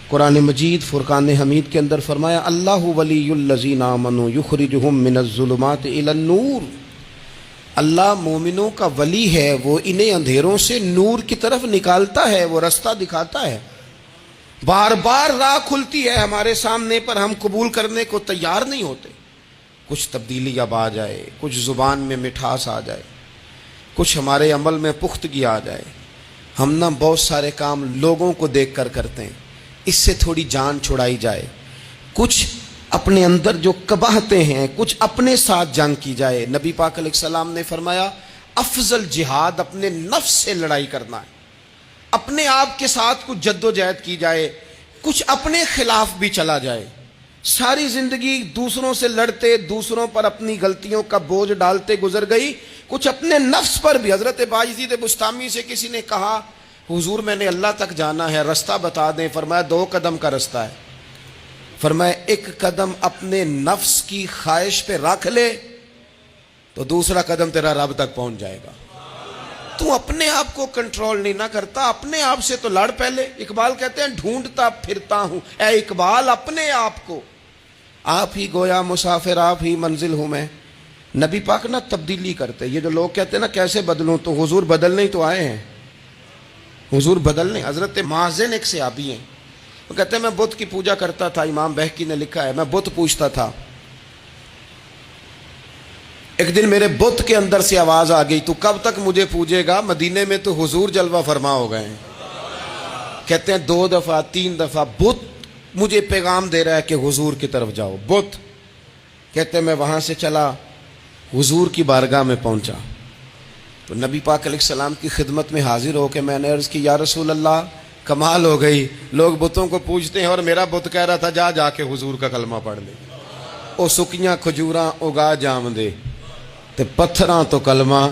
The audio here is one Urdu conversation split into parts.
قرآن مجید فرقان حمید کے اندر فرمایا اللہ ولی الذین آمنوا یخرجہم من الظلمات الی النور، اللہ مومنوں کا ولی ہے، وہ انہیں اندھیروں سے نور کی طرف نکالتا ہے، وہ رستہ دکھاتا ہے۔ بار بار راہ کھلتی ہے ہمارے سامنے پر ہم قبول کرنے کو تیار نہیں ہوتے۔ کچھ تبدیلی اب آ جائے، کچھ زبان میں مٹھاس آ جائے، کچھ ہمارے عمل میں پختگی آ جائے، ہم نہ بہت سارے کام لوگوں کو دیکھ کر کرتے ہیں، اس سے تھوڑی جان چھڑائی جائے، کچھ اپنے اندر جو قباہتیں ہیں کچھ اپنے ساتھ جنگ کی جائے۔ نبی پاک علیہ السلام نے فرمایا افضل جہاد اپنے نفس سے لڑائی کرنا ہے، اپنے آپ کے ساتھ کچھ جد و جہد کی جائے، کچھ اپنے خلاف بھی چلا جائے۔ ساری زندگی دوسروں سے لڑتے، دوسروں پر اپنی غلطیوں کا بوجھ ڈالتے گزر گئی، کچھ اپنے نفس پر بھی۔ حضرت باجید بستامی سے کسی نے کہا حضور میں نے اللہ تک جانا ہے، رستہ بتا دیں۔ فرمایا 2 قدم کا رستہ ہے۔ فرمایا 1 قدم اپنے نفس کی خواہش پہ رکھ لے تو دوسرا قدم تیرا رب تک پہنچ جائے گا۔ تو اپنے آپ کو کنٹرول نہیں نہ کرتا، اپنے آپ سے تو لڑ پہلے۔ اقبال کہتے ہیں ڈھونڈتا پھرتا ہوں اے اقبال اپنے آپ کو، آپ ہی گویا مسافر آپ ہی منزل ہوں میں۔ نبی پاک نہ تبدیلی کرتے۔ یہ جو لوگ کہتے ہیں نا کیسے بدلوں، تو حضور بدلنے ہی تو آئے ہیں، حضور بدلنے۔ حضرت مازن ایک صحابی ہیں، وہ کہتے ہیں میں بت کی پوجا کرتا تھا، امام بہقی نے لکھا ہے، میں بت پوجتا تھا۔ ایک دن میرے بت کے اندر سے آواز آ گئی تو کب تک مجھے پوجے گا، مدینے میں تو حضور جلوہ فرما ہو گئے ہیں۔ کہتے ہیں 2 دفعہ 3 دفعہ بت مجھے پیغام دے رہا ہے کہ حضور کی طرف جاؤ۔ بت کہتے ہیں میں وہاں سے چلا، حضور کی بارگاہ میں پہنچا تو نبی پاک علیہ السلام کی خدمت میں حاضر ہو کے میں نے عرض کی یا رسول اللہ کمال ہو گئی، لوگ بتوں کو پوجتے ہیں اور میرا بت کہہ رہا تھا جا کے حضور کا کلمہ پڑھ لے۔ او سکیاں کھجوراں اگا جام دے تے پتھراں تو کلمہ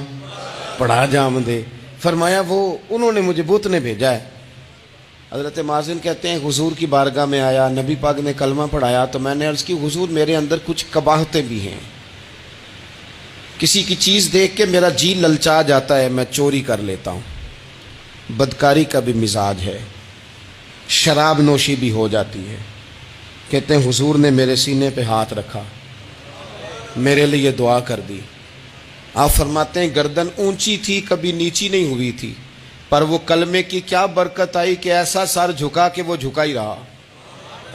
پڑھا جام دے۔ فرمایا وہ انہوں نے مجھے بت نے بھیجا ہے۔ حضرت مازن کہتے ہیں حضور کی بارگاہ میں آیا، نبی پاک نے کلمہ پڑھایا تو میں نے عرض کی حضور میرے اندر کچھ قباہتیں بھی ہیں، کسی کی چیز دیکھ کے میرا جی للچا جاتا ہے، میں چوری کر لیتا ہوں، بدکاری کا بھی مزاج ہے، شراب نوشی بھی ہو جاتی ہے۔ کہتے ہیں حضور نے میرے سینے پہ ہاتھ رکھا، میرے لیے دعا کر دی۔ آپ فرماتے ہیں گردن اونچی تھی کبھی نیچی نہیں ہوئی تھی، پر وہ کلمے کی کیا برکت آئی کہ ایسا سر جھکا کہ وہ جھکا ہی رہا،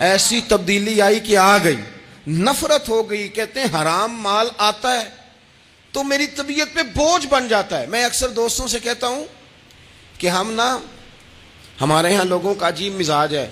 ایسی تبدیلی آئی کہ آ گئی، نفرت ہو گئی۔ کہتے ہیں حرام مال آتا ہے تو میری طبیعت پہ بوجھ بن جاتا ہے۔ میں اکثر دوستوں سے کہتا ہوں کہ ہمارے ہاں لوگوں کا عجیب مزاج ہے،